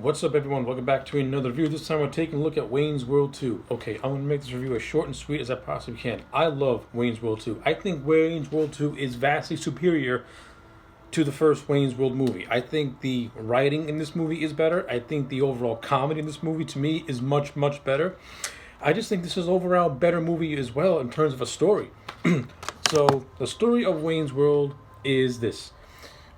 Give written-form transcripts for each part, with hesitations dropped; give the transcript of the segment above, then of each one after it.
What's up, everyone? Welcome back to another review. This time we're taking a look at Wayne's World 2. Okay, I'm going to make this review as short and sweet as I possibly can. I love Wayne's World 2. I think Wayne's World 2 is vastly superior to the first Wayne's World movie. I think the writing in this movie is better. I think the overall comedy in this movie, to me, is much, much better. I just think this is overall a better movie as well in terms of a story. So, the story of Wayne's World is this.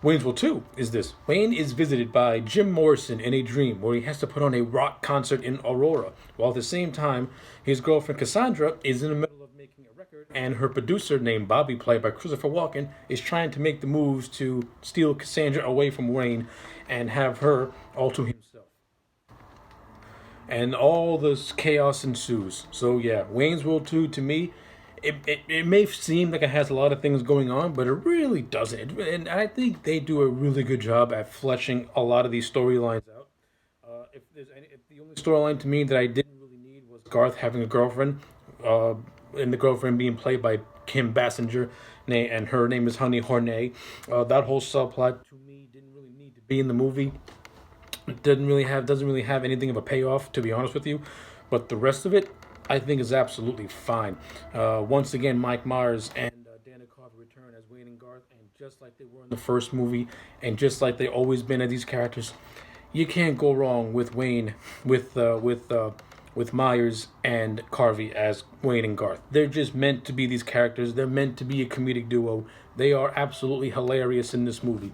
Wayne's World 2 is this. Wayne is visited by Jim Morrison in a dream where he has to put on a rock concert in Aurora, while at the same time, his girlfriend Cassandra is in the middle of making a record, and her producer, named Bobby, played by Christopher Walken, is trying to make the moves to steal Cassandra away from Wayne and have her all to himself. And all this chaos ensues. So, yeah, Wayne's World 2 to me it may seem like it has a lot of things going on, but it really doesn't. And I think they do a really good job at fleshing a lot of these storylines out. If the only storyline to me that I didn't really need was Garth having a girlfriend, uh, and the girlfriend being played by Kim Basinger, and her name is Honey Hornet. That whole subplot to me didn't really need to be in the movie. It doesn't really have anything of a payoff, to be honest with you. But the rest of it, I think, is absolutely fine. Once again, Mike Myers and Dana Carvey return as Wayne and Garth, and just like they were in the first movie, and just like they always been as these characters, you can't go wrong with Wayne, with Myers and Carvey as Wayne and Garth. They're just meant to be these characters. They're meant to be a comedic duo. They are absolutely hilarious in this movie.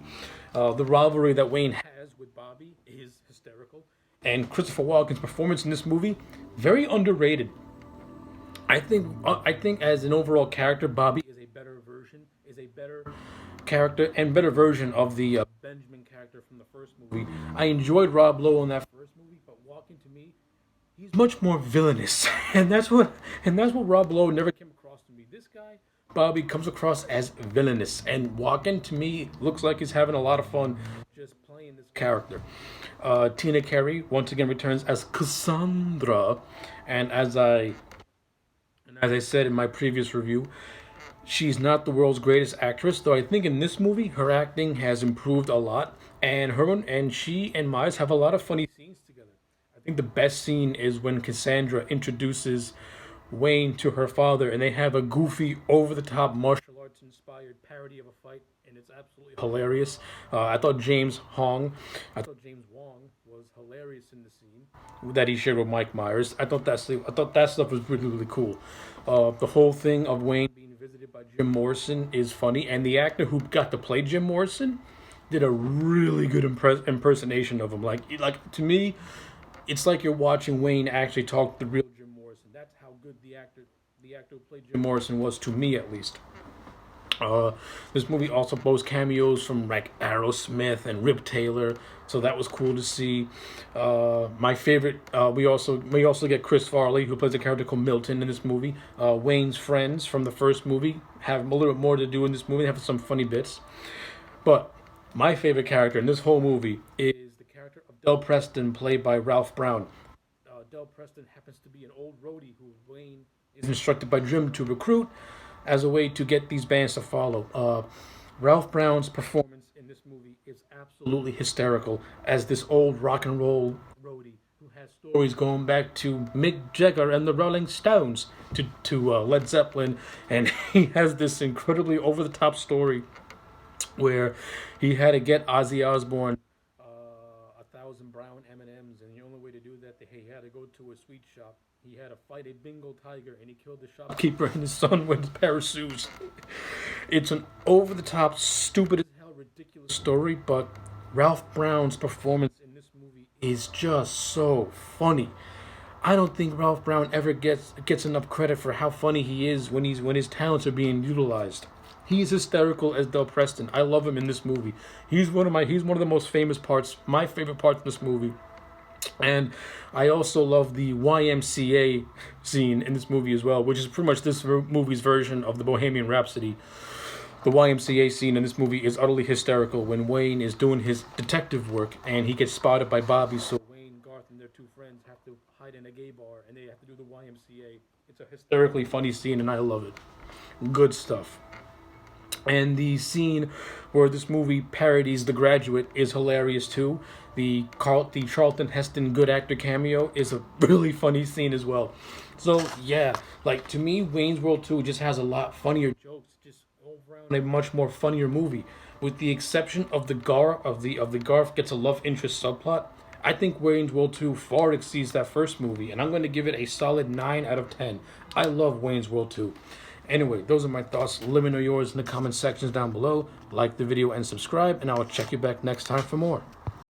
The rivalry that Wayne has with Bobby is hysterical, and Christopher Walken's performance in this movie very underrated. I think as an overall character, Bobby is a better character and better version of the Benjamin character from the first movie. I enjoyed Rob Lowe in that first movie, but Walken to me, he's much more villainous, and that's what Rob Lowe never came across to me. This guy, Bobby, comes across as villainous, and Walken to me looks like he's having a lot of fun just playing this character. Tina Carey once again returns as Cassandra, and as I said in my previous review, she's not the world's greatest actress, though I think in this movie her acting has improved a lot, and she and Miles have a lot of funny scenes together. I think the best scene is when Cassandra introduces Wayne to her father, and they have a goofy, over-the-top martial arts inspired parody of a fight, and it's absolutely hilarious. I thought James Wong was hilarious in the scene that he shared with Mike Myers. I thought that stuff was really really cool. The whole thing of Wayne being visited by Jim Morrison is funny, and the actor who got to play Jim Morrison did a really good impersonation of him. Like to me, it's like you're watching Wayne actually talk to the real Jim Morrison. That's how good the actor who played Jim Morrison was, to me at least. This movie also boasts cameos from like Aerosmith and Rip Taylor, so that was cool to see. My favorite, we also get Chris Farley, who plays a character called Milton in this movie. Wayne's friends from the first movie have a little bit more to do in this movie. They have some funny bits, but my favorite character in this whole movie is the character of Del Preston, played by Ralph Brown. Del Preston happens to be an old roadie who Wayne is instructed by Jim to recruit as a way to get these bands to follow. Ralph Brown's performance in this movie is absolutely hysterical as this old rock and roll roadie who has stories going back to Mick Jagger and the Rolling Stones to Led Zeppelin, and he has this incredibly over the top story where he had to get Ozzy Osbourne 1,000 brown M&Ms, and the only way to do that, he had to go to a sweet shop. He had to fight a Bengal tiger, and he killed the shopkeeper and his son with a pair of shoes. It's an over-the-top, stupid as hell, ridiculous story, but Ralph Brown's performance in this movie is just so funny. I don't think Ralph Brown ever gets enough credit for how funny he is when his talents are being utilized. He's hysterical as Del Preston. I love him in this movie. He's one of the most famous parts, my favorite parts in this movie. And I also love the YMCA scene in this movie as well, which is pretty much this movie's version of the Bohemian Rhapsody. The YMCA scene in this movie is utterly hysterical when Wayne is doing his detective work and he gets spotted by Bobby. So Wayne, Garth, and their two friends have to hide in a gay bar and they have to do the YMCA. It's a hysterically funny scene and I love it. Good stuff. And the scene where this movie parodies The Graduate is hilarious too. The Charlton Heston good actor cameo is a really funny scene as well. So yeah, like to me, Wayne's World 2 just has a lot funnier jokes, just all around a much more funnier movie. With the exception of the Garth gets a love interest subplot, I think Wayne's World 2 far exceeds that first movie, and I'm going to give it a solid 9 out of 10. I love Wayne's World 2. Anyway, those are my thoughts. Let me know yours in the comment sections down below. Like the video and subscribe, and I will check you back next time for more.